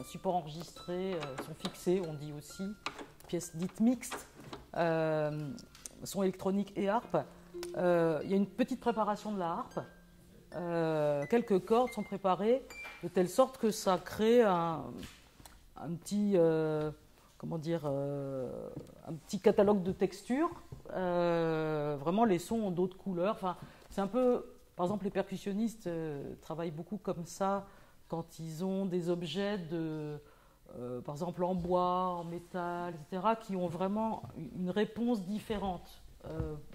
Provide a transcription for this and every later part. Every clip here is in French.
support enregistré, son fixé, on dit aussi, pièce dite mixte, son électronique et harpe. Il y a une petite préparation de la harpe. Quelques cordes sont préparées de telle sorte que ça crée un petit, comment dire, un petit catalogue de textures. Vraiment, les sons ont d'autres couleurs. Enfin, c'est un peu, par exemple, les percussionnistes travaillent beaucoup comme ça quand ils ont des objets par exemple en bois, en métal, etc., qui ont vraiment une réponse différente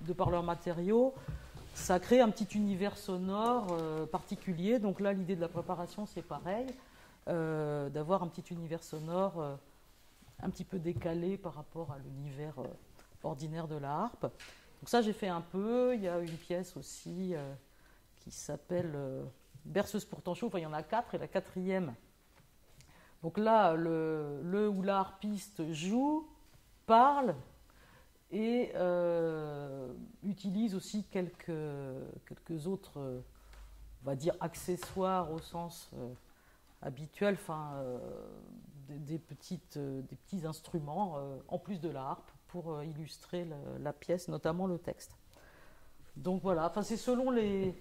de par leurs matériaux. Ça crée un petit univers sonore particulier. Donc là, l'idée de la préparation, c'est pareil, d'avoir un petit univers sonore un petit peu décalé par rapport à l'univers ordinaire de la harpe. Donc ça, j'ai fait un peu. Il y a une pièce aussi qui s'appelle Berceuse pour ton chaud. Enfin, il y en a 4, et la 4e. Donc là, le ou la harpiste joue, parle, et utilise aussi quelques autres, on va dire, accessoires au sens habituel, enfin, des petits instruments en plus de la harpe pour illustrer la pièce, notamment le texte. Donc voilà, enfin, c'est selon les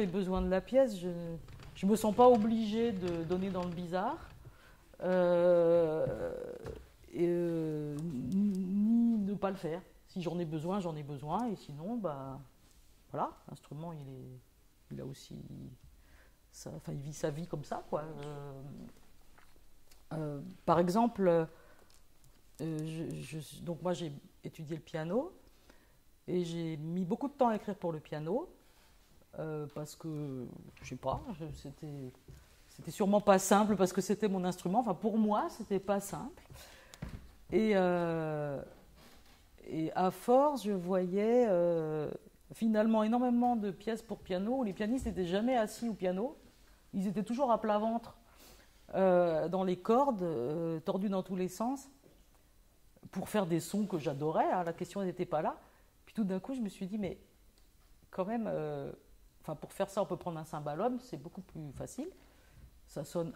besoins de la pièce. Je ne me sens pas obligée de donner dans le bizarre. Ni ne pas le faire. Si j'en ai besoin, j'en ai besoin, et sinon, bah, voilà, l'instrument, il a aussi, il vit sa vie comme ça, quoi. Par exemple, donc moi j'ai étudié le piano, et j'ai mis beaucoup de temps à écrire pour le piano, parce que, je sais pas, c'était sûrement pas simple, parce que c'était mon instrument. Enfin, pour moi, c'était pas simple. Et à force, je voyais finalement énormément de pièces pour piano où les pianistes n'étaient jamais assis au piano. Ils étaient toujours à plat ventre dans les cordes, tordus dans tous les sens, pour faire des sons que j'adorais. Hein, la question n'était pas là. Puis tout d'un coup, je me suis dit, mais quand même, pour faire ça, on peut prendre un cymbalum, c'est beaucoup plus facile. Ça sonne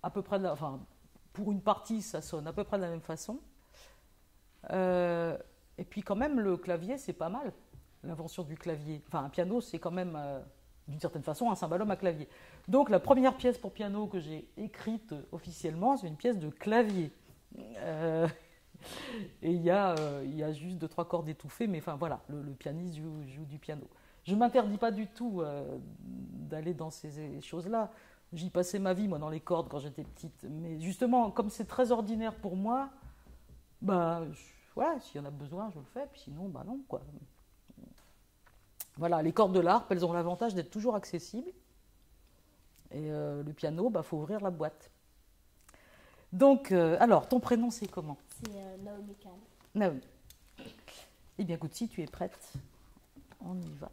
à peu près pour une partie, ça sonne à peu près de la même façon. Et puis quand même, le clavier, c'est pas mal, l'invention du clavier. Enfin, un piano, c'est quand même, d'une certaine façon, un cymbalum à clavier. Donc la première pièce pour piano que j'ai écrite officiellement, c'est une pièce de clavier. Et il y a juste 2-3 cordes étouffées, mais enfin voilà, le pianiste joue du piano. Je ne m'interdis pas du tout d'aller dans ces choses-là. J'y passais ma vie, moi, dans les cordes quand j'étais petite. Mais justement, comme c'est très ordinaire pour moi, bah, ouais, s'il y en a besoin, je le fais. Puis sinon, bah non, quoi. Voilà, les cordes de l'harpe, elles ont l'avantage d'être toujours accessibles. Et le piano, bah, faut ouvrir la boîte. Donc, alors, ton prénom, c'est comment ? C'est Naomi Kahn. Naomi. Eh bien, écoute, si tu es prête, on y va.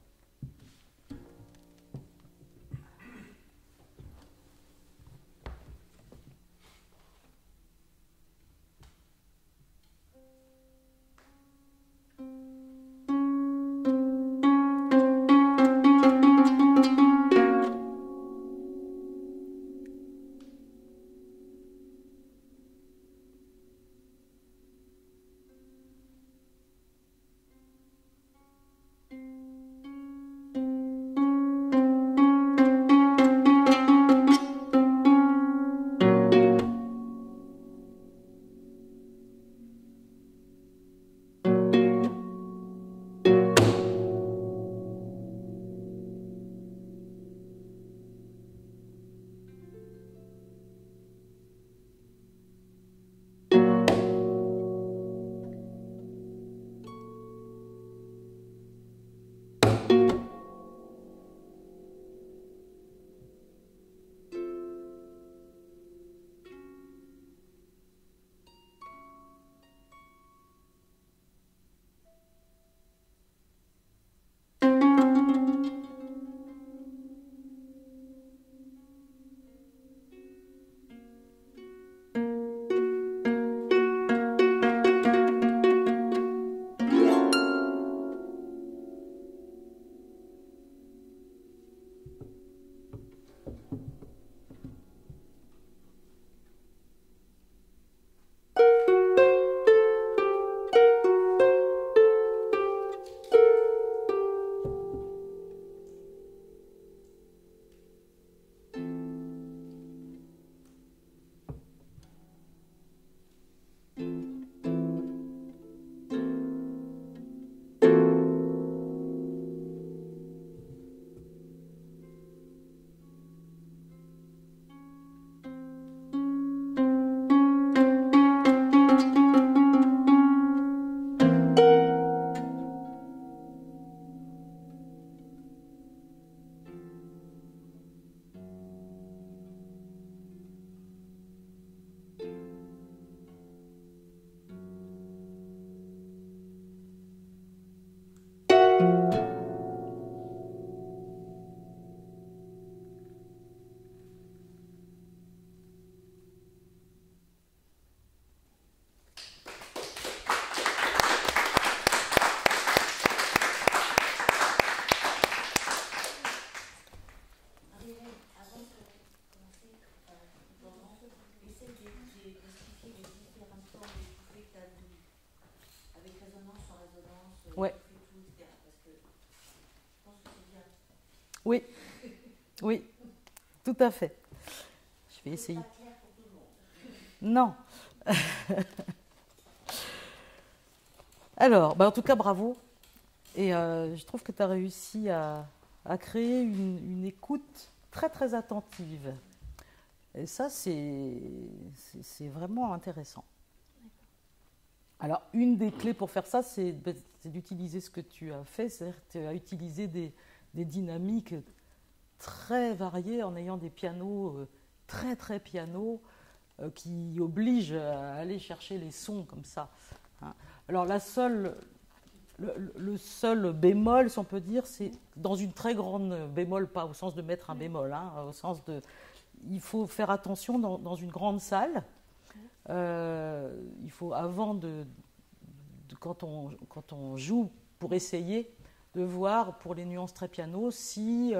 Ouais. Oui, oui, tout à fait. Je vais essayer. Non. Alors, bah en tout cas, bravo. Et je trouve que tu as réussi à créer une écoute très très attentive. Et ça, c'est vraiment intéressant. Alors, une des clés pour faire ça, c'est d'utiliser ce que tu as fait, c'est-à-dire que tu as utilisé des dynamiques très variées en ayant des pianos très très pianos qui obligent à aller chercher les sons comme ça. Hein. Alors, le seul bémol, si on peut dire, c'est dans une très grande bémol, pas au sens de mettre un bémol, hein, au sens de. Il faut faire attention dans une grande salle. Il faut, avant quand on joue, pour essayer de voir pour les nuances très piano si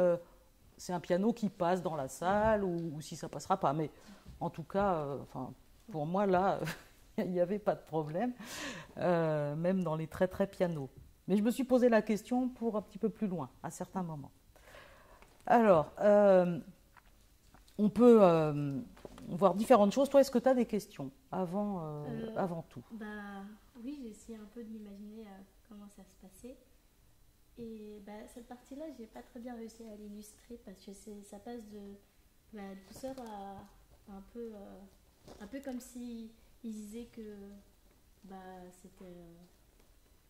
c'est un piano qui passe dans la salle ou si ça passera pas. Mais en tout cas, pour moi, là, il n'y avait pas de problème, même dans les très très pianos. Mais je me suis posé la question pour un petit peu plus loin, à certains moments. Alors, on peut voir différentes choses. Toi, est-ce que tu as des questions avant tout? Oui, j'ai essayé un peu de m'imaginer comment ça se passait. Et cette partie-là, j'ai pas très bien réussi à l'illustrer parce que ça passe de douceur à un peu comme si il disait que c'était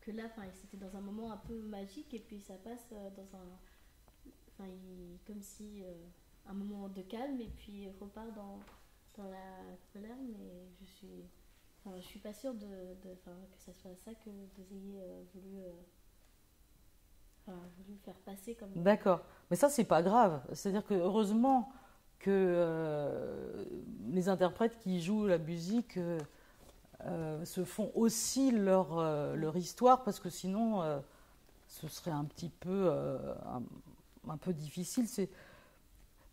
que là, c'était dans un moment un peu magique et puis ça passe dans comme si un moment de calme et puis repart dans la colère, mais je suis pas sûre que ça soit ça que vous ayez voulu faire passer comme. D'accord. Mais ça, c'est pas grave. C'est-à-dire que heureusement que les interprètes qui jouent la musique se font aussi leur histoire, parce que sinon, ce serait un petit peu, un peu difficile.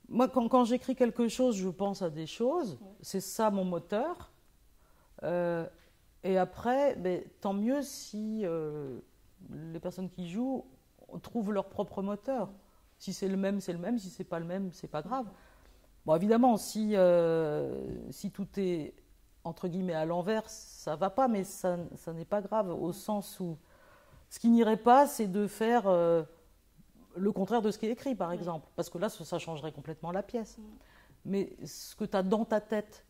Moi, quand j'écris quelque chose, je pense à des choses. Ouais. C'est ça mon moteur. Et après, tant mieux si les personnes qui jouent trouvent leur propre moteur. Si c'est le même, c'est le même. Si c'est pas le même, c'est pas grave. Bon, évidemment, si tout est entre guillemets à l'envers, ça va pas, mais ça n'est pas grave, au sens où ce qui n'irait pas, c'est de faire le contraire de ce qui est écrit, par exemple, parce que là, ça changerait complètement la pièce. Mais ce que tu as dans ta tête,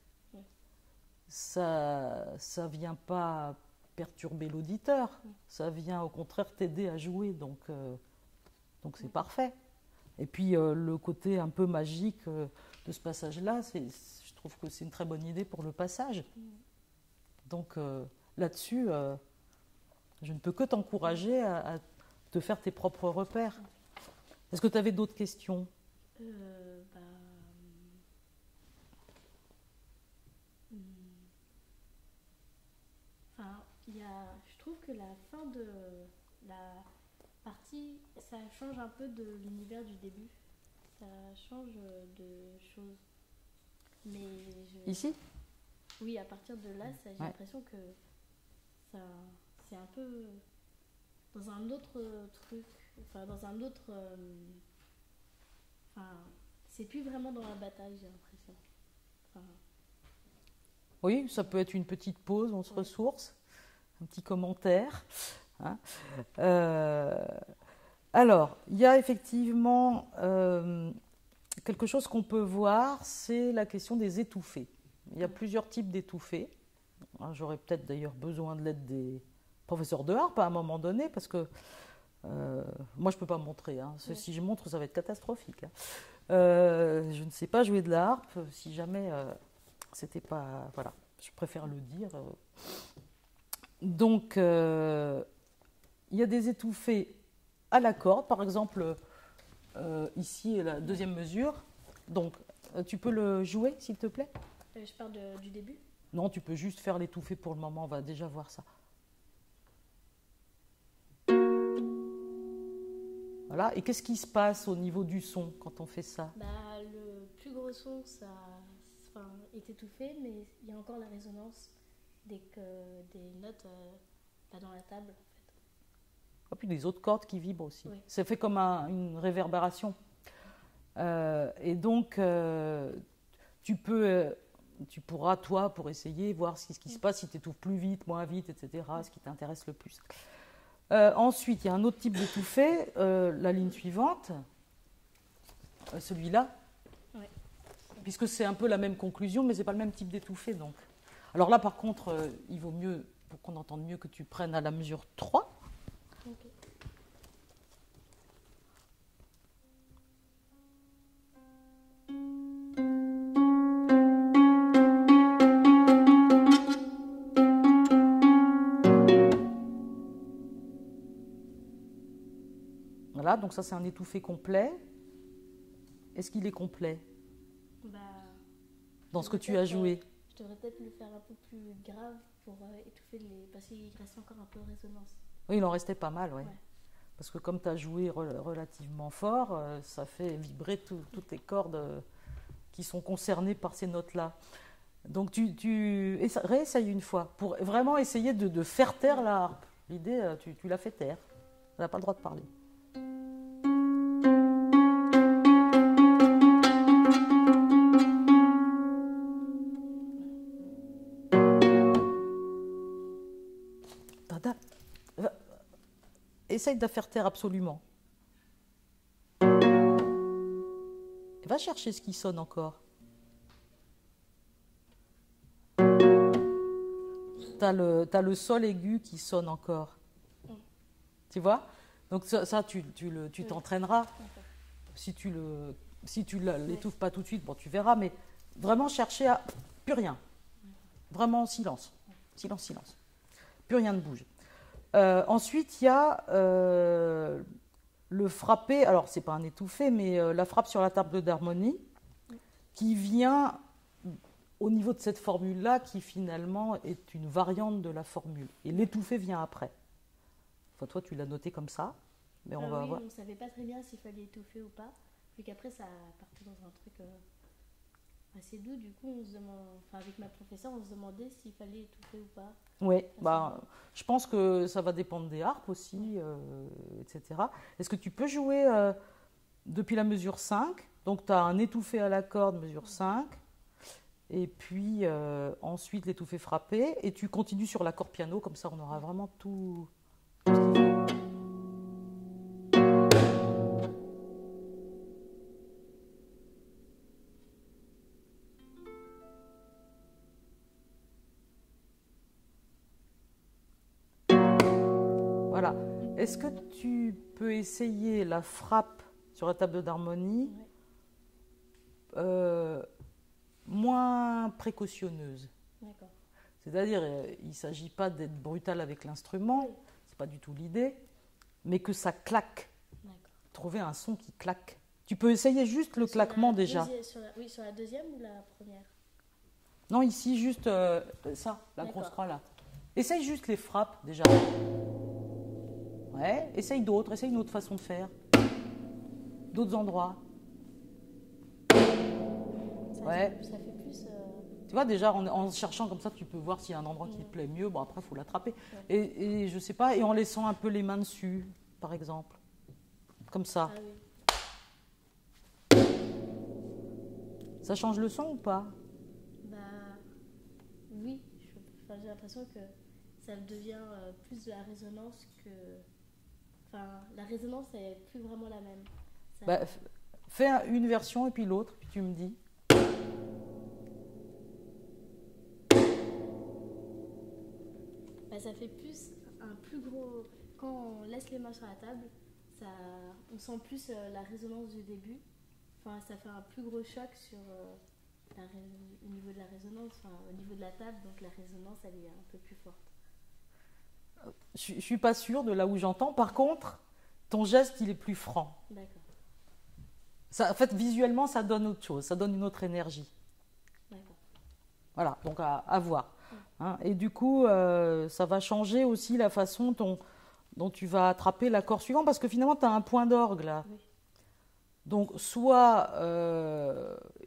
ça vient pas perturber l'auditeur, ça vient au contraire t'aider à jouer, donc c'est parfait. Et puis le côté un peu magique de ce passage-là, je trouve que c'est une très bonne idée pour le passage. Donc là-dessus, je ne peux que t'encourager à te faire tes propres repères. Est-ce que tu avais d'autres questions? Je trouve que la fin de la partie, ça change un peu de l'univers du début. Ça change de choses. Mais Ici? Oui, à partir de là, j'ai l'impression que ça, c'est un peu dans un autre truc, dans un autre. C'est plus vraiment dans la bataille, j'ai l'impression. Oui, ça peut être une petite pause, on se ressource, un petit commentaire. Hein. Alors, il y a effectivement quelque chose qu'on peut voir, c'est la question des étouffés. Il y a plusieurs types d'étouffés. J'aurais peut-être d'ailleurs besoin de l'aide des professeurs de harpe à un moment donné, parce que moi je ne peux pas montrer. Hein. Si je montre, ça va être catastrophique. Hein. Je ne sais pas jouer de la harpe, si jamais c'était pas. Voilà, je préfère le dire. Donc, il y a des étouffés à la corde, par exemple, ici, la deuxième mesure. Donc, tu peux le jouer, s'il te plaît? Je parle du début? Non, tu peux juste faire l'étouffé pour le moment, on va déjà voir ça. Voilà, et qu'est-ce qui se passe au niveau du son quand on fait ça? Le plus gros son, est étouffé, mais il y a encore la résonance des notes dans la table, en fait. Et puis les autres cordes qui vibrent aussi. Oui. C'est fait comme une réverbération. Et donc, tu pourras, toi, pour essayer, voir ce qui se passe, si tu étouffes plus vite, moins vite, etc., ce qui t'intéresse le plus. Ensuite, il y a un autre type d'étouffée, la ligne suivante, celui-là, Ouais. puisque c'est un peu la même conclusion, mais ce n'est pas le même type d'étouffée. Donc. Alors là, par contre, il vaut mieux, pour qu'on entende mieux, que tu prennes à la mesure 3. Ok. Voilà, donc ça, c'est un étouffé complet. Est-ce qu'il est complet Bah, dans ce que tu as joué? je devrais peut-être le faire un peu plus grave pour étouffer les... Parce qu'il reste encore un peu de résonance. Oui, il en restait pas mal, ouais. Ouais. Parce que comme tu as joué relativement fort, ça fait vibrer toutes les cordes qui sont concernées par ces notes-là. Donc réessaye une fois pour vraiment essayer de faire taire la harpe. L'idée, tu la fais taire. Elle n'a pas le droit de parler. Essaye de la faire taire absolument. Va chercher ce qui sonne encore. T'as le sol aigu qui sonne encore. Tu vois? Donc ça tu t'entraîneras. Si tu l'étouffes pas tout de suite, bon, tu verras, mais vraiment chercher à... Plus rien. Vraiment silence. Silence, silence. Plus rien ne bouge. Ensuite, il y a le frappé, alors c'est pas un étouffé, mais la frappe sur la table d'harmonie, qui vient au niveau de cette formule-là, qui finalement est une variante de la formule. Et l'étouffé vient après. Enfin, toi, tu l'as noté comme ça, mais on va oui, voir. on ne savait pas très bien s'il fallait étouffer ou pas, vu qu'après ça partait dans un truc assez doux. Du coup, avec ma professeure, on se demandait s'il fallait étouffer ou pas. Oui, je pense que ça va dépendre des harpes aussi, etc. Est-ce que tu peux jouer depuis la mesure 5? Donc, tu as un étouffé à la corde, mesure 5, et puis ensuite l'étouffé frappé, et tu continues sur l'accord piano, comme ça on aura vraiment tout ce qu'il faut. Voilà. Est-ce que tu peux essayer la frappe sur la table d'harmonie moins précautionneuse? D'accord. C'est-à-dire, il ne s'agit pas d'être brutal avec l'instrument, c'est pas du tout l'idée, mais que ça claque. D'accord. Trouver un son qui claque. Tu peux essayer juste le claquement déjà. Oui, sur la deuxième ou la première? Non, ici, juste ça, la D'accord. grosse croix là. Essaye juste les frappes déjà. Ouais, essaye d'autres, essaye une autre façon de faire. D'autres endroits. Ça fait plus... Tu vois, déjà, en cherchant comme ça, tu peux voir s'il y a un endroit qui te plaît mieux. Bon, après, il faut l'attraper. Ouais. Et je sais pas, et en laissant un peu les mains dessus, par exemple. Comme ça. Ah oui. Ça change le son ou pas? Bah oui, j'ai l'impression que ça devient plus de la résonance que... Enfin, la résonance n'est plus vraiment la même. Ça... Fais une version et puis l'autre, puis tu me dis. Ça fait plus un plus gros... Quand on laisse les mains sur la table, on sent plus la résonance du début. Enfin, ça fait un plus gros choc sur au niveau de la résonance, au niveau de la table, donc la résonance elle est un peu plus forte. Je suis pas sûre de là où j'entends. Par contre, ton geste il est plus franc. D'accord. Ça, en fait, visuellement, ça donne autre chose, ça donne une autre énergie. D'accord. Voilà, donc à voir. Hein, et du coup, ça va changer aussi la façon dont tu vas attraper l'accord suivant, parce que finalement, tu as un point d'orgue là. Oui. Donc, soit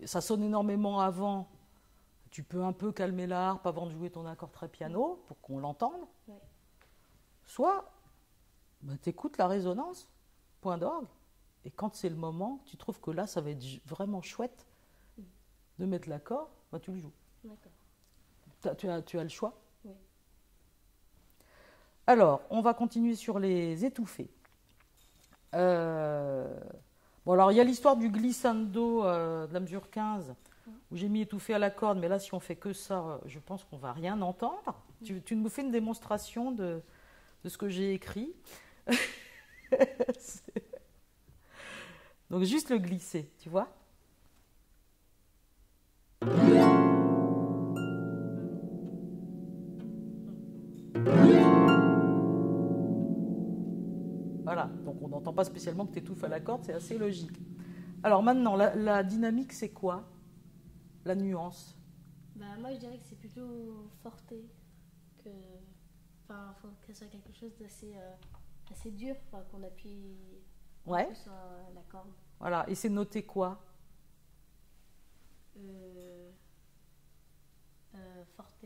ça sonne énormément avant, tu peux un peu calmer la harpe avant de jouer ton accord très piano pour qu'on l'entende. Oui. Soit bah, tu écoutes la résonance, point d'orgue, et quand c'est le moment, tu trouves que là, ça va être vraiment chouette de mettre l'accord, bah, tu le joues. D'accord. Tu as le choix. Oui. Alors, on va continuer sur les étouffés. Bon, alors il y a l'histoire du glissando de la mesure 15, où j'ai mis étouffé à la corde, mais là, si on fait que ça, je pense qu'on va rien entendre. Tu me fais une démonstration de ce que j'ai écrit. Donc, juste le glisser, tu vois. Voilà, donc on n'entend pas spécialement que tu étouffes à la corde, c'est assez logique. Alors maintenant, la dynamique, c'est quoi? La nuance? Bah, moi, je dirais que c'est plutôt forte que. Enfin, il faut que ce soit quelque chose d'assez assez dur, qu'on appuie Ouais. sur la corde. Voilà, et c'est noté quoi? Forte,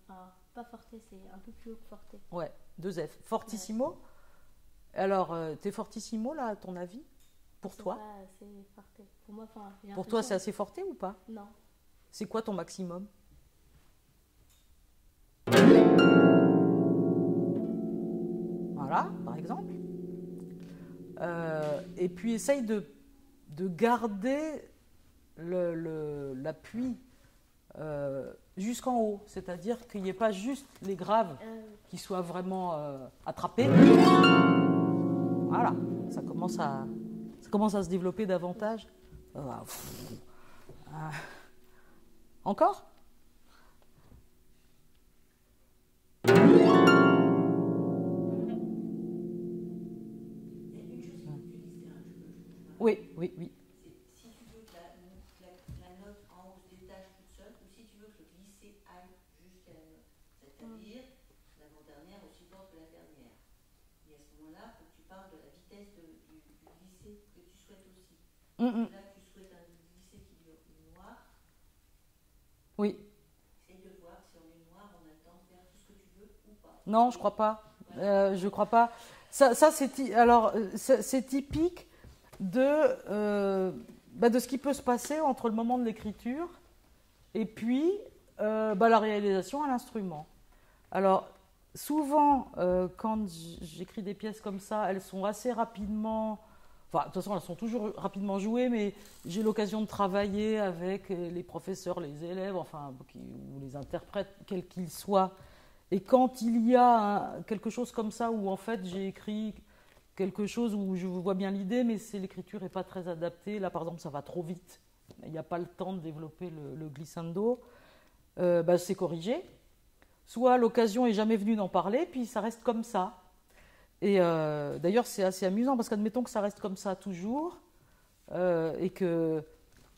enfin, pas forte, c'est un peu plus haut que forte. Ouais, 2 F. Fortissimo? Ouais. Alors, t'es fortissimo là, à ton avis? Pour C'est toi? pas assez forte. Pour moi, enfin, j'ai Pour toi, l'impression- c'est assez forté ou pas? Non. C'est quoi ton maximum? Voilà, par exemple. Et puis essaye de garder l'appui jusqu'en haut, c'est-à-dire qu'il n'y ait pas juste les graves qui soient vraiment attrapés. Voilà, ça commence à se développer davantage. Encore? Oui, oui, oui. Si tu veux que la note en haut se détache toute seule, ou si tu veux que le glisser aille jusqu'à la note. C'est-à-dire, l'avant-dernière aussi forte que la dernière. Et à ce moment-là, il faut que tu parles de la vitesse du glisser que tu souhaites aussi. Là, tu souhaites un glisser qui dure une noire. Oui. Essaye de voir si on est noir, on attend faire tout ce que tu veux ou pas. Non, je crois pas. Je crois pas. Ça c'est typique de ce qui peut se passer entre le moment de l'écriture et puis la réalisation à l'instrument. Alors, souvent, quand j'écris des pièces comme ça, elles sont assez rapidement... Enfin, de toute façon, elles sont toujours rapidement jouées, mais j'ai l'occasion de travailler avec les professeurs, les élèves, enfin, ou les interprètes, quels qu'ils soient. Et quand il y a quelque chose comme ça, où en fait j'ai écrit quelque chose où je vois bien l'idée, mais l'écriture n'est pas très adaptée, là par exemple ça va trop vite, il n'y a pas le temps de développer le glissando, c'est corrigé. Soit l'occasion n'est jamais venue d'en parler, puis ça reste comme ça. Et d'ailleurs c'est assez amusant, parce qu'admettons que ça reste comme ça toujours, et que,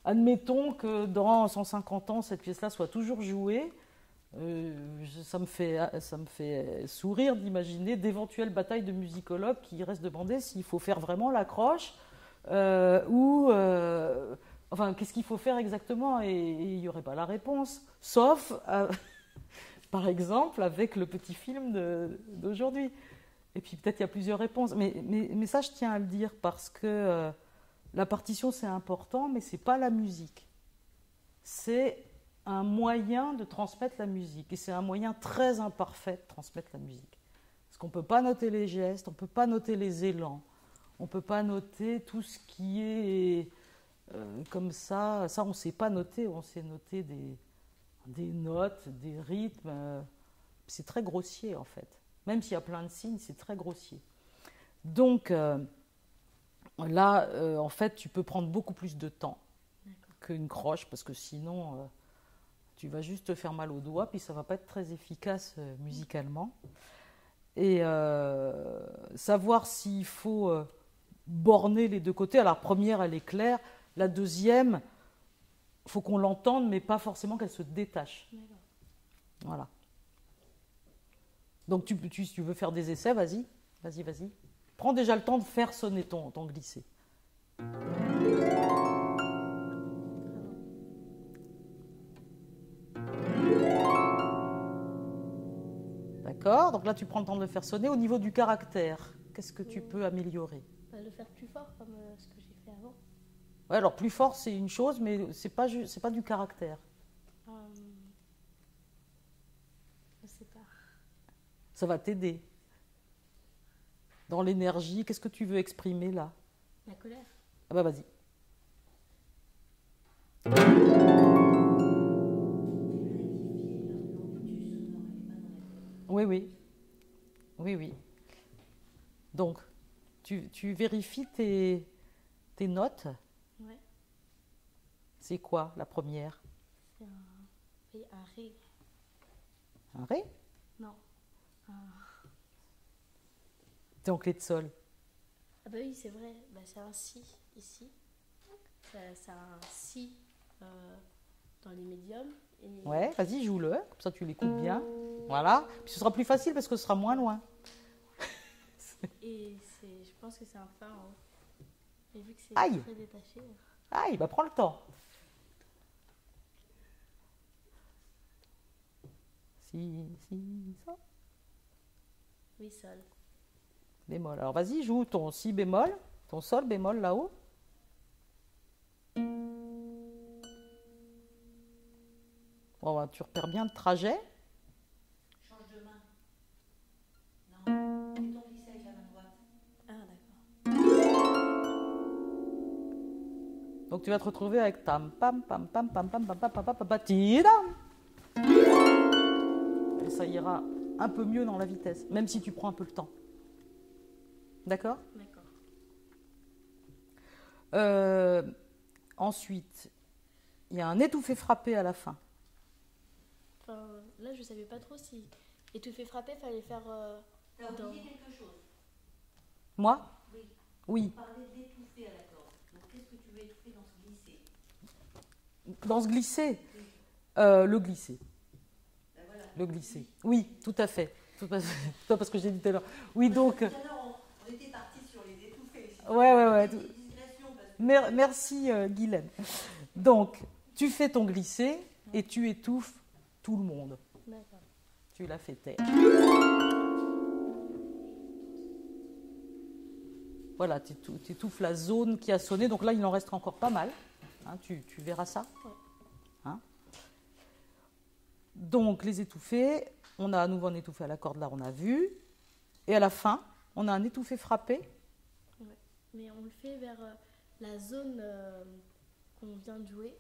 admettons que dans 150 ans, cette pièce-là soit toujours jouée, ça me fait sourire d'imaginer d'éventuelles batailles de musicologues qui restent demander s'il faut faire vraiment l'accroche enfin qu'est-ce qu'il faut faire exactement, et il n'y aurait pas la réponse, sauf par exemple avec le petit film d'aujourd'hui. Et puis peut-être il y a plusieurs réponses, mais ça je tiens à le dire parce que la partition c'est important, mais c'est pas la musique, c'est un moyen de transmettre la musique, et c'est un moyen très imparfait de transmettre la musique. Parce qu'on ne peut pas noter les gestes, on ne peut pas noter les élans, on ne peut pas noter tout ce qui est comme ça. Ça, on ne sait pas noter, on sait noter des notes, des rythmes. C'est très grossier, en fait. Même s'il y a plein de signes, c'est très grossier. Donc, là, en fait, tu peux prendre beaucoup plus de temps qu'une croche, parce que sinon... tu vas juste te faire mal aux doigts, puis ça ne va pas être très efficace musicalement. Et savoir s'il faut borner les deux côtés. Alors la première, elle est claire. La deuxième, il faut qu'on l'entende, mais pas forcément qu'elle se détache. Voilà. Donc si tu veux faire des essais, vas-y. Prends déjà le temps de faire sonner ton glissé. D'accord, donc là tu prends le temps de le faire sonner au niveau du caractère. Qu'est-ce que tu peux améliorer? Bah, le faire plus fort comme ce que j'ai fait avant. Ouais, alors plus fort, c'est une chose, mais c'est pas du caractère. Je sais pas. Ça va t'aider. Dans l'énergie, qu'est-ce que tu veux exprimer là? La colère. Ah bah vas-y. Oui, oui. Oui, oui. Donc, tu vérifies tes notes. Ouais. C'est quoi la première? C'est un ré. Un ré? Non. T'es en clé de sol. Ah bah oui, c'est vrai. Bah, c'est un si ici. C'est un si dans les médiums. Et... Ouais, vas-y, joue-le. Comme ça, tu l'écoutes bien. Voilà. Puis ce sera plus facile parce que ce sera moins loin. Et je pense que c'est un fa en haut. Et vu que c'est Aïe. très détaché. Aïe, bah prends le temps. Si, ça. Oui, sol. Bémol. Alors vas-y, joue ton si bémol, ton sol bémol là-haut. Bon, bah, tu repères bien le trajet. Change de main. Non, fais ton glissé avec la main droite. Ah, d'accord. Donc tu vas te retrouver avec tam pam pam pam pam pam pam pam pam pam pam pam tidam. Et ça ira un peu mieux dans la vitesse, même si tu prends un peu le temps. D'accord? D'accord. Ensuite, il y a un étouffé frappé à la fin. Enfin, là, je savais pas trop si étouffer frapper, fallait faire. T'as dans... oublié quelque chose. Moi? Oui. Oui. On parlait d'étouffer à la corde. Donc qu'est-ce que tu veux étouffer dans ce glisser? Dans ce glisser? Le glisser. Ben voilà. Le glisser. Oui, tout à fait. Tout à fait. Toi, parce que j'ai dit tout à l'heure. Oui, donc. Tout à l'heure, on était parti sur les étouffés. Ouais. Digression, parce que... Merci, Guylaine. Donc, tu fais ton glisser et tu étouffes tout le monde. D'accord. Tu l'as fait taire. Voilà, tu étouffes la zone qui a sonné. Donc là, il en restera encore pas mal. Hein, tu verras ça. Ouais. Hein? Donc, les étouffés, on a à nouveau un étouffé à la corde, là, on a vu. Et à la fin, on a un étouffé frappé. Ouais. Mais on le fait vers la zone qu'on vient de jouer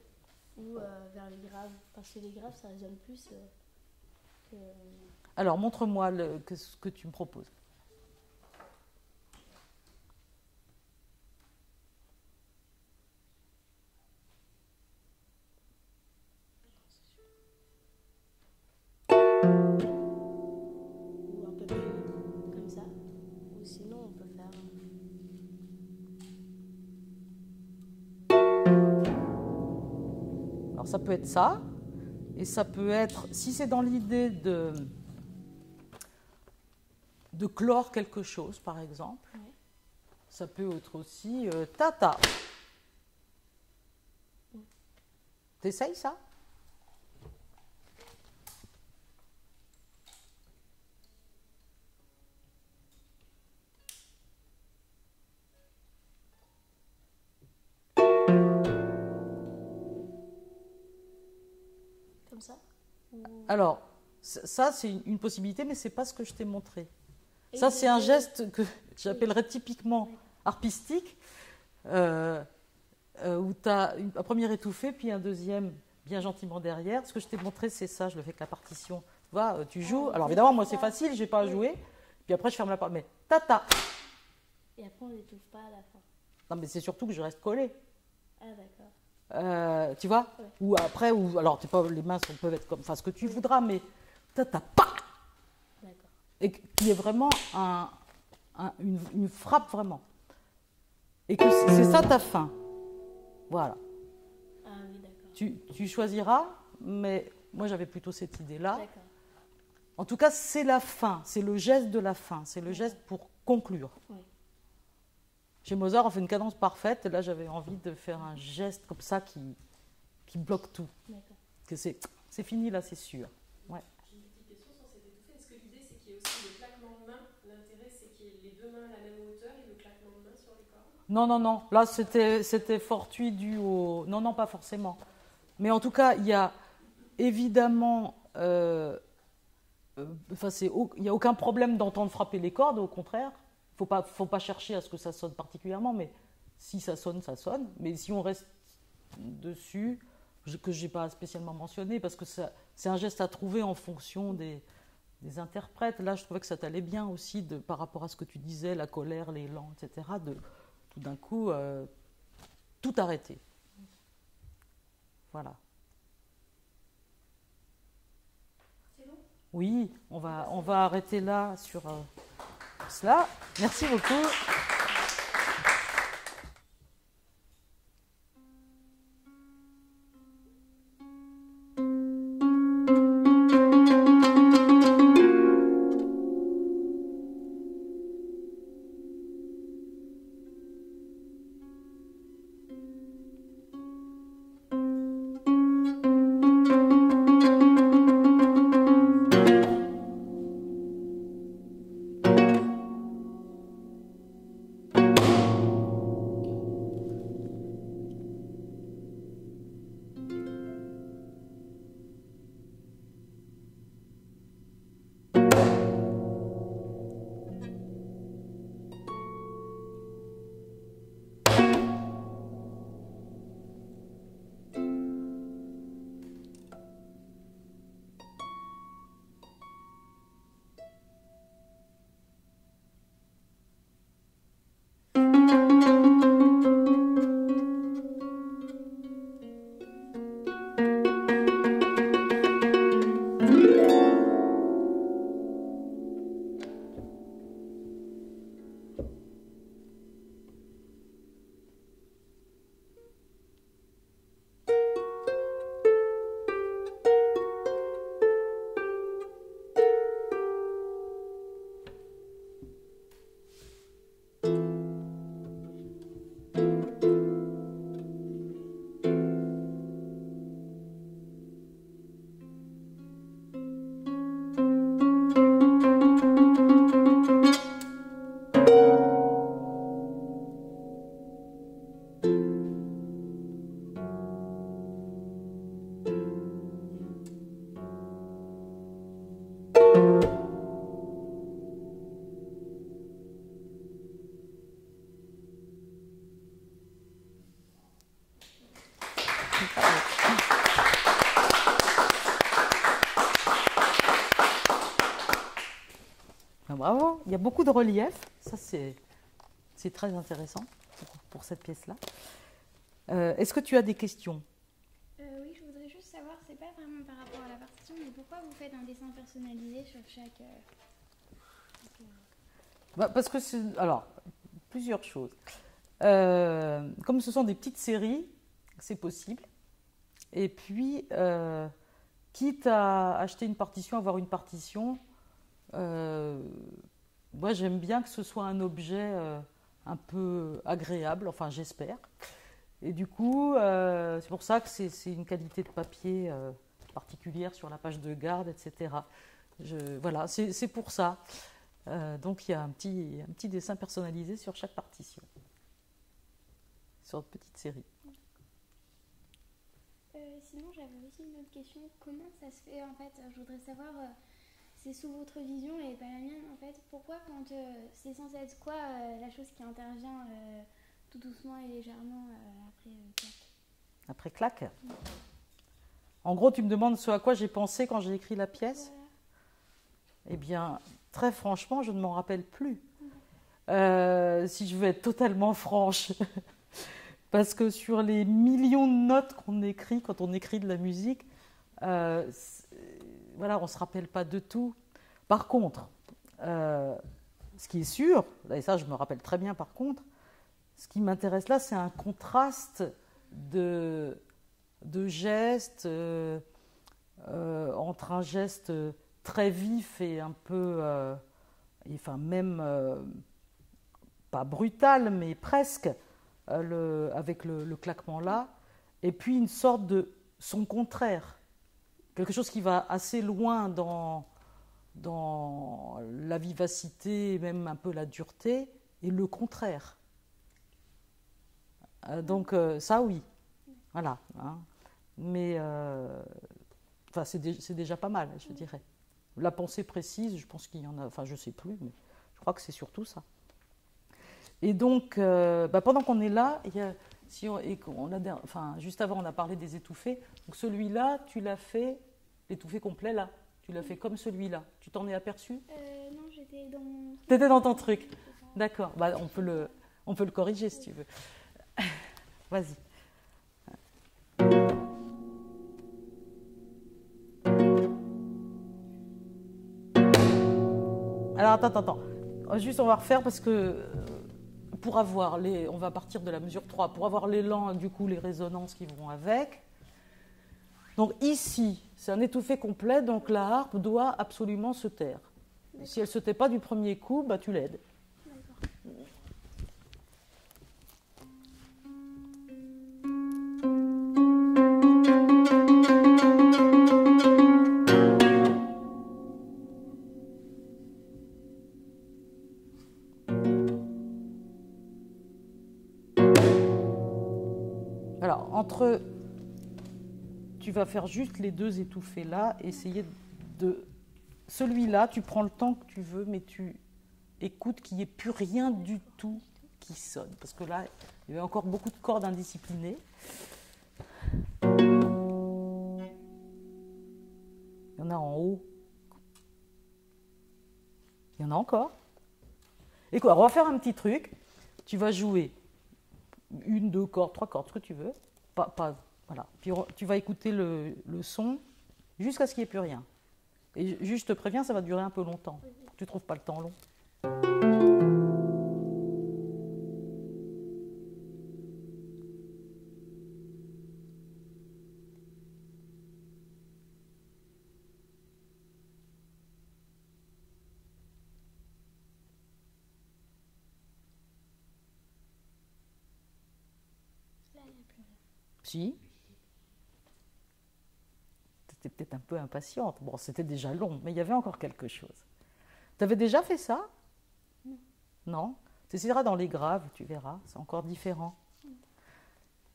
ou vers les graves. Parce que les graves, ça résonne plus que... Alors, montre-moi ce que tu me proposes. Ou un peu plus comme ça. Ou sinon, on peut faire... Alors, ça peut être ça. Et ça peut être, si c'est dans l'idée de clore quelque chose, par exemple, Ouais. ça peut être aussi tata. T'essayes ça? Comme ça ou... Alors, ça, c'est une possibilité, mais ce n'est pas ce que je t'ai montré. Et Ça, c'est un les- geste que j'appellerais typiquement harpistique, où tu as un premier étouffé, puis un deuxième bien gentiment derrière. Ce que je t'ai montré, c'est ça, je le fais avec la partition. Tu vois, tu joues. Alors évidemment, moi, c'est facile, je n'ai pas à jouer. Puis après, je ferme la porte. Mais tata. Et après, on l'étouffe pas à la fin. Non, mais c'est surtout que je reste collé. Ah, d'accord. Tu vois? Ouais. Ou après, alors les mains peuvent être comme, enfin, ce que tu voudras, mais tata, pa. D'accord. Et qu'il y ait vraiment une frappe vraiment. Et que c'est ça ta fin. Voilà. Ah oui, d'accord. Tu choisiras, mais moi j'avais plutôt cette idée-là. D'accord. En tout cas, c'est la fin, c'est le geste de la fin, c'est le geste pour conclure. Oui. Chez Mozart, on fait une cadence parfaite, et là j'avais envie de faire un geste comme ça qui bloque tout. D'accord. Que c'est fini là, c'est sûr. Ouais. J'ai une petite question sur cet étouffé. Est-ce que l'idée c'est qu'il y ait aussi le claquement de mains? L'intérêt c'est qu'il y ait les deux mains à la même Non, non, non. Là, c'était fortuit dû au... Non, non, pas forcément. Mais en tout cas, il y a évidemment... il n'y a aucun problème d'entendre frapper les cordes, au contraire. Faut pas chercher à ce que ça sonne particulièrement, mais si ça sonne, ça sonne. Mais si on reste dessus, que je n'ai pas spécialement mentionné, parce que c'est un geste à trouver en fonction des interprètes. Là, je trouvais que ça t'allait bien aussi par rapport à ce que tu disais, la colère, l'élan, etc., de tout d'un coup, tout arrêter. Voilà. C'est bon? Oui, on va arrêter là sur cela. Merci beaucoup. Bravo, il y a beaucoup de relief, ça c'est très intéressant pour cette pièce-là. Est-ce que tu as des questions? Oui, je voudrais juste savoir, c'est pas vraiment par rapport à la partition, mais pourquoi vous faites un dessin personnalisé sur chaque... Parce que alors, plusieurs choses. Comme ce sont des petites séries, c'est possible. Et puis, quitte à acheter une partition, avoir une partition, moi j'aime bien que ce soit un objet un peu agréable, enfin j'espère. Et du coup, c'est pour ça que c'est une qualité de papier particulière sur la page de garde, etc. Voilà, c'est pour ça. Donc il y a un petit dessin personnalisé sur chaque partition, sur une petite série. Sinon, j'avais aussi une autre question. Comment ça se fait en fait? Je voudrais savoir, c'est sous votre vision et pas la mienne en fait. Pourquoi quand c'est censé être quoi la chose qui intervient tout doucement et légèrement après clac? Après clac? En gros, tu me demandes ce à quoi j'ai pensé quand j'ai écrit la pièce? Voilà. Eh bien, très franchement, je ne m'en rappelle plus. Si je veux être totalement franche. Parce que sur les millions de notes qu'on écrit quand on écrit de la musique, voilà, on ne se rappelle pas de tout. Par contre, ce qui est sûr, et ça je me rappelle très bien par contre, ce qui m'intéresse là, c'est un contraste de gestes entre un geste très vif et un peu, enfin même pas brutal, mais presque, avec le claquement là, et puis une sorte de son contraire, quelque chose qui va assez loin dans la vivacité, même un peu la dureté, et le contraire. Donc ça, oui. Voilà. Hein. Mais enfin, c'est déjà pas mal, je dirais. La pensée précise, je pense qu'il y en a, enfin je ne sais plus, mais je crois que c'est surtout ça. Et donc, pendant qu'on est là, il y a, juste avant on a parlé des étouffés, donc celui-là, tu l'as fait, l'étouffé complet là, tu l'as fait comme celui-là. Tu t'en es aperçu? Non, j'étais dans mon... T'étais dans ton truc. D'accord, on peut le corriger si tu veux. Vas-y. Alors attends. Juste on va refaire parce que pour avoir on va partir de la mesure 3, pour avoir l'élan, du coup les résonances qui vont avec. Donc ici, c'est un étouffé complet, donc la harpe doit absolument se taire. Si elle ne se tait pas du premier coup, tu l'aides. Alors, tu vas faire juste les deux étouffés là, essayer de... Celui-là, tu prends le temps que tu veux, mais tu écoutes qu'il n'y ait plus rien du tout qui sonne. Parce que là, il y avait encore beaucoup de cordes indisciplinées. Il y en a en haut. Il y en a encore. Et quoi, on va faire un petit truc. Tu vas jouer 1, 2 cordes, 3 cordes, ce que tu veux. Voilà. Puis tu vas écouter le son jusqu'à ce qu'il n'y ait plus rien. Et juste, je te préviens, ça va durer un peu longtemps. Tu ne trouves pas le temps long. Si. Tu étais peut-être un peu impatiente. Bon, c'était déjà long, mais il y avait encore quelque chose. Tu avais déjà fait ça? Non. Non? Tu essaieras dans les graves, tu verras, c'est encore différent.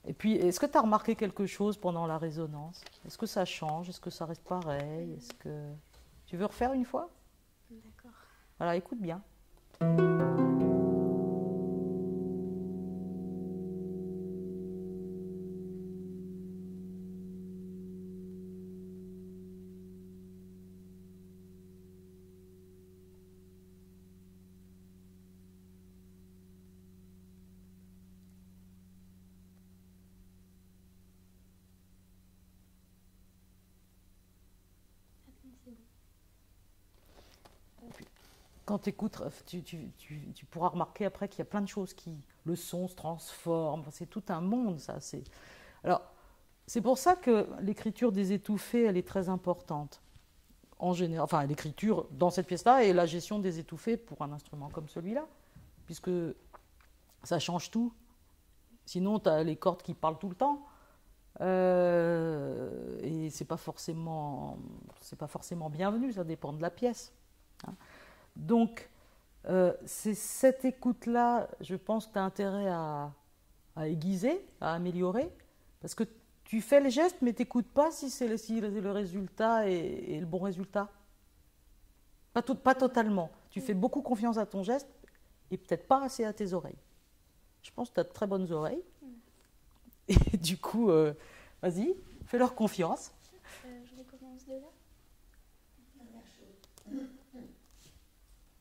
Et puis, est-ce que tu as remarqué quelque chose pendant la résonance? Est-ce que ça change? Est-ce que ça reste pareil? Est-ce que... Tu veux refaire une fois? D'accord. Voilà, écoute bien. Quand tu écoutes, tu pourras remarquer après qu'il y a plein de choses le son se transforme, c'est tout un monde ça. Alors, c'est pour ça que l'écriture des étouffés, elle est très importante. En général, enfin l'écriture dans cette pièce-là et la gestion des étouffés pour un instrument comme celui-là, puisque ça change tout. Sinon, tu as les cordes qui parlent tout le temps. Et c'est pas forcément bienvenu, ça dépend de la pièce. Hein. Donc, c'est cette écoute-là, je pense que tu as intérêt à aiguiser, à améliorer, parce que tu fais le geste, mais tu n'écoutes pas si le résultat est le bon résultat. Pas totalement. Tu fais beaucoup confiance à ton geste et peut-être pas assez à tes oreilles. Je pense que tu as de très bonnes oreilles. Et du coup, vas-y, fais-leur confiance. Je recommence de là. Dernière chose.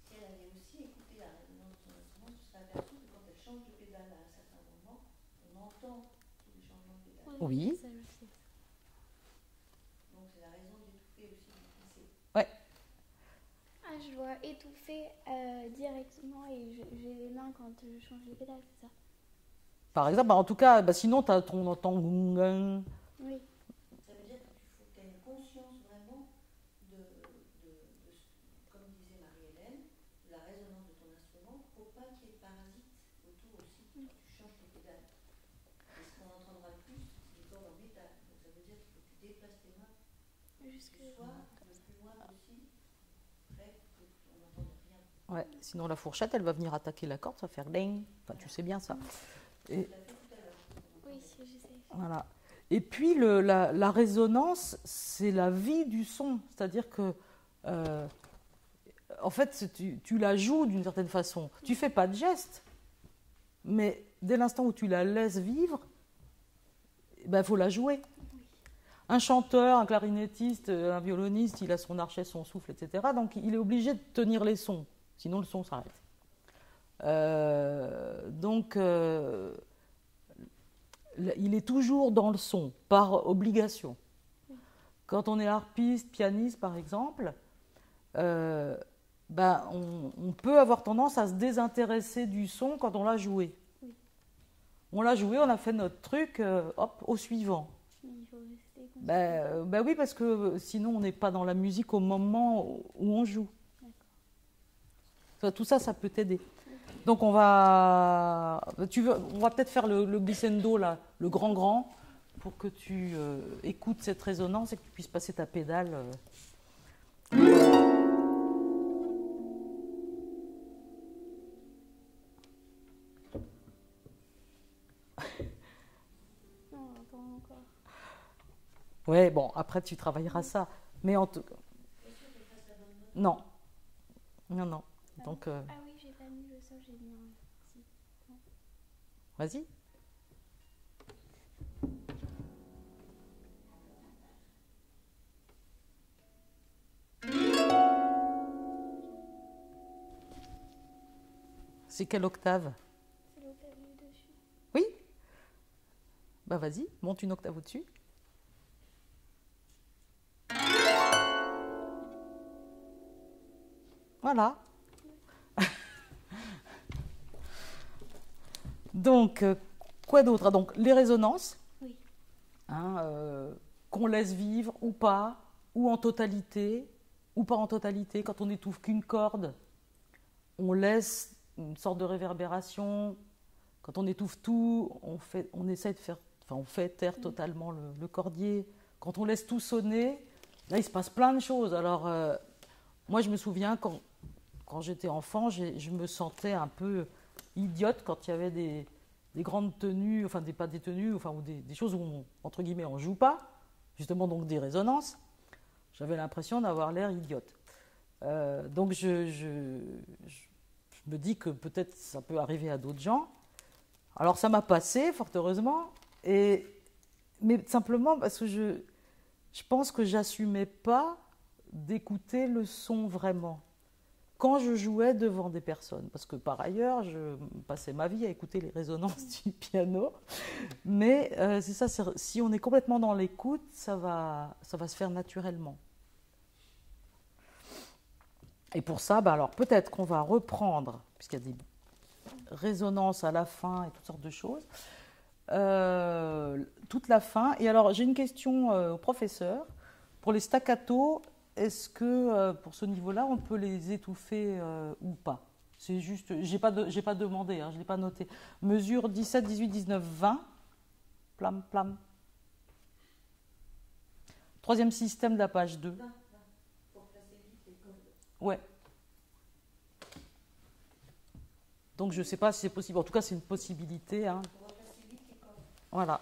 Si elle avait aussi écouté la résonance de son instrument, tu serais aperçu que quand elle change de pédale à un certain moment, on entend tous les changements de pédale. Oui. Ça, je sais. Donc c'est la raison d'étouffer aussi du glisser. Ouais. Ah, je dois étouffer directement et j'ai les mains quand je change les pédales, c'est ça? Par exemple, en tout cas, sinon, on entend... Oui. Ça veut dire qu'il faut que tu aies une conscience vraiment comme disait Marie-Hélène, de la résonance de ton instrument pour pas qu'il y ait de parasites autour aussi quand tu changes tes pédales. Et ce qu'on entendra le plus, c'est les cordes en métal. Donc ça veut dire qu'il faut que tu déplaces tes mains Jusque le soir, le plus loin possible, près que on n'entende rien. Ouais, sinon la fourchette, elle va venir attaquer la corde, ça va faire ding. Enfin, tu sais bien ça. Et... Tu l'as fait tout à l'heure. Voilà. Et puis la résonance, c'est la vie du son. C'est-à-dire que, en fait, tu la joues d'une certaine façon. Tu fais pas de geste, mais dès l'instant où tu la laisses vivre, il faut la jouer. Un chanteur, un clarinettiste, un violoniste, il a son archet, son souffle, etc. Donc il est obligé de tenir les sons, sinon le son s'arrête. Donc il est toujours dans le son, par obligation. Quand on est harpiste, pianiste par exemple, on peut avoir tendance à se désintéresser du son quand on l'a joué. On l'a joué, on a fait notre truc, hop, au suivant. Il faut rester Oui, parce que sinon on n'est pas dans la musique au moment où on joue. Tout ça, ça peut t'aider. Donc on va peut-être faire le glissando, là, le grand, pour que tu écoutes cette résonance et que tu puisses passer ta pédale. Non, pas encore. Ouais, bon, après tu travailleras ça. Mais en tout cas. Non. Non. Donc, Ah oui, j'ai pas mis le sol, j'ai mis un. Si. Non. Vas-y. C'est quelle octave? C'est l'octave dessus. Oui. Vas-y, monte une octave au-dessus. Voilà. Donc, quoi d'autre? Donc, les résonances, Oui. Qu'on laisse vivre ou pas, ou en totalité, ou pas en totalité. Quand on n'étouffe qu'une corde, on laisse une sorte de réverbération. Quand on étouffe tout, on essaie de faire, on fait taire totalement le cordier. Quand on laisse tout sonner, là, il se passe plein de choses. Alors, moi, je me souviens, quand j'étais enfant, je me sentais un peu idiote quand il y avait des grandes tenues, enfin pas des tenues, ou des choses où entre guillemets on joue pas, justement donc des résonances. J'avais l'impression d'avoir l'air idiote. Donc je me dis que peut-être ça peut arriver à d'autres gens. Alors ça m'a passé, fort heureusement, mais simplement parce que je pense que j'assumais pas d'écouter le son vraiment. Quand je jouais devant des personnes, parce que par ailleurs, je passais ma vie à écouter les résonances du piano, mais c'est ça, si on est complètement dans l'écoute, ça va se faire naturellement. Et pour ça, alors peut-être qu'on va reprendre, puisqu'il y a des résonances à la fin et toutes sortes de choses, toute la fin. Et alors, j'ai une question au professeur. Pour les staccato, est-ce que pour ce niveau-là, on peut les étouffer ou pas? C'est juste, j'ai pas demandé, je ne l'ai pas noté. Mesure 17, 18, 19, 20. Plam, plam. Troisième système de la page 2. Pour placer vite les cordes. Ouais. Donc je ne sais pas si c'est possible. En tout cas, c'est une possibilité. On va placer vite les cordes. Voilà.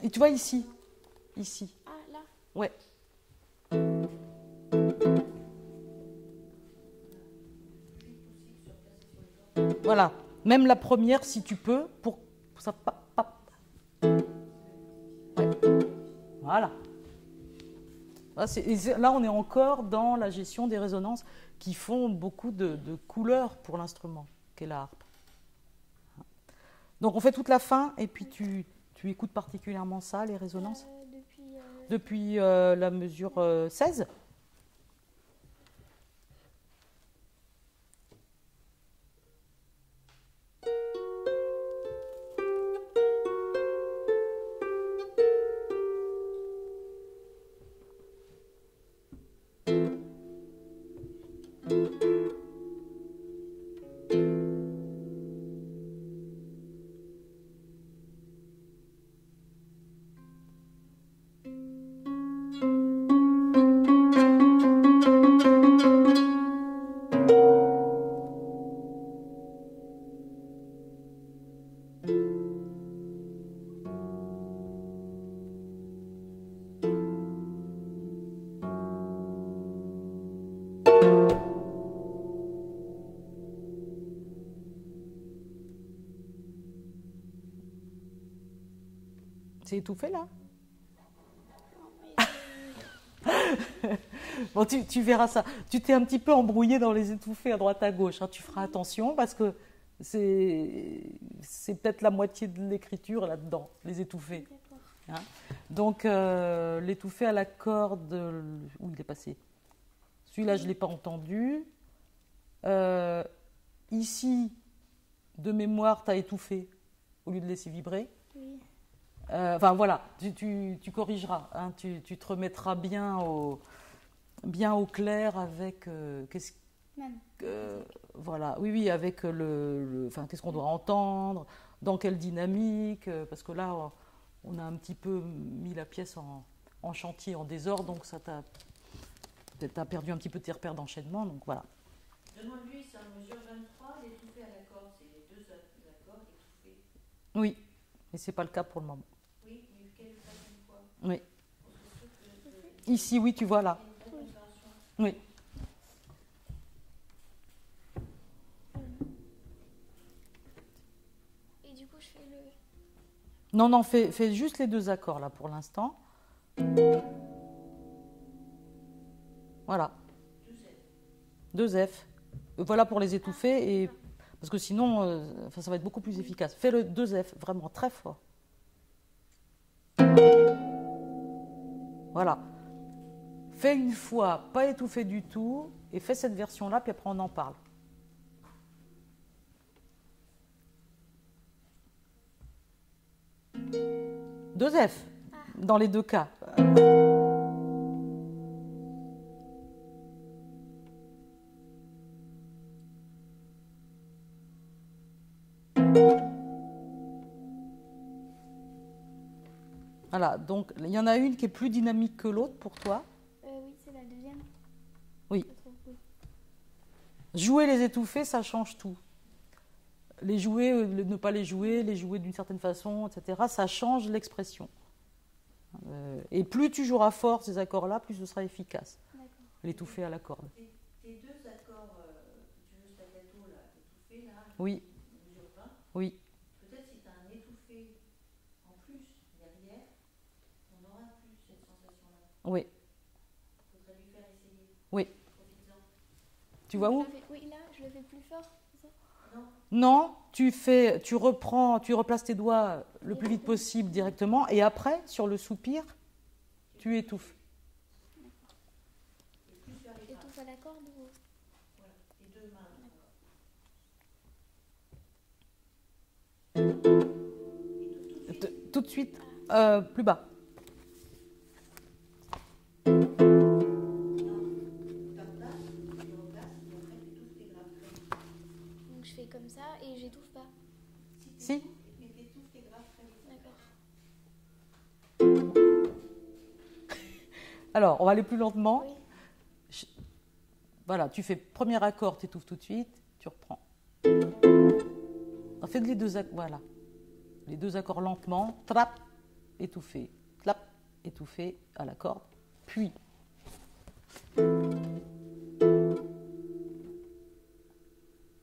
Et tu vois ici. Ici. Ah, là. Ouais. Voilà. Même la première, si tu peux, pour ça. Ouais. Voilà. Là, on est encore dans la gestion des résonances qui font beaucoup de couleurs pour l'instrument, qu'est la harpe. Donc, on fait toute la fin et puis tu écoutes particulièrement ça, les résonances depuis la mesure 16. C'est étouffé là? Non, mais Bon, tu verras ça. Tu t'es un petit peu embrouillé dans les étouffés à droite à gauche, hein. Tu feras attention parce que c'est peut-être la moitié de l'écriture là-dedans, les étouffés. d'accord. Hein. Donc, l'étouffé à la corde, où il est passé? Celui-là, je ne l'ai pas entendu. Ici, de mémoire, tu as étouffé au lieu de laisser vibrer. Oui. Enfin, voilà, tu corrigeras. Hein. Tu te remettras bien au clair avec qu'est-ce Même. voilà, oui, avec enfin, qu'est-ce qu'on doit entendre, dans quelle dynamique, parce que là, on a un petit peu mis la pièce en chantier, en désordre, donc ça t'as perdu un petit peu tes repères d'enchaînement, donc voilà. Demande-lui, c'est en mesure 23, l'étouffé à la corde, c'est les deux accords étouffés. Oui, mais c'est pas le cas pour le moment. Oui, mais quelle façon de quoi? Oui. Parce que je trouve que Ici, oui, tu vois là. c'est une vraie compréhension. Oui. Et du coup, je fais le. Non, fais juste les deux accords là pour l'instant. Voilà. 2F. Voilà pour les étouffer, et parce que sinon, enfin, ça va être beaucoup plus efficace. Fais le 2F, vraiment très fort. Voilà. Fais une fois, pas étouffé du tout, et fais cette version-là, puis après on en parle. Deux F, dans les deux cas. Voilà, donc il y en a une qui est plus dynamique que l'autre pour toi. Oui, c'est la deuxième. Oui. Je trouve, oui. Jouer les étouffés, ça change tout. Les jouer, ne pas les jouer d'une certaine façon, etc., ça change l'expression. Et plus tu joueras fort ces accords-là, plus ce sera efficace. D'accord. L'étouffer à la corde. Tes deux accords que tu veux staccato, là, étouffés, là, Oui, mesure 20, oui. peut-être si tu as un étouffé en plus derrière, on n'aura plus cette sensation-là. Oui, Il faudrait lui faire essayer. oui. Profites-en. Tu vois où? Oui, là, je le fais plus fort. C'est ça? Non, Non, tu replaces tes doigts le plus vite possible directement, et après, sur le soupir, tu étouffes. et plus vers les bras. Étouffe à la corde ou. Voilà, les deux mains. Et tout de suite. Tout de suite, plus bas. Non, ta place, tu replaces, et après tu étouffes tes grappes. Donc je fais comme ça et j'étouffe pas. Si. Et tu étouffes tes grappes très vite. D'accord. Alors, on va aller plus lentement. Oui. Voilà, tu fais premier accord, tu étouffes tout de suite, tu reprends. On fait les deux accords, voilà. Les deux accords lentement, trap, étouffé, clap, étouffé à la corde, puis.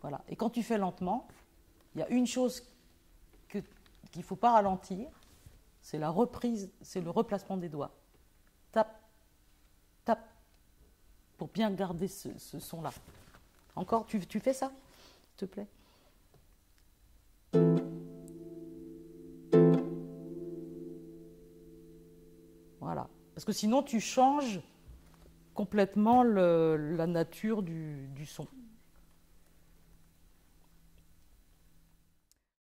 Voilà. Et quand tu fais lentement, il y a une chose qu'il ne faut pas ralentir, c'est la reprise, c'est le replacement des doigts. Tap, tap, pour bien garder ce son-là. Encore, tu fais ça, s'il te plaît? Voilà. Parce que sinon, tu changes complètement la nature du son.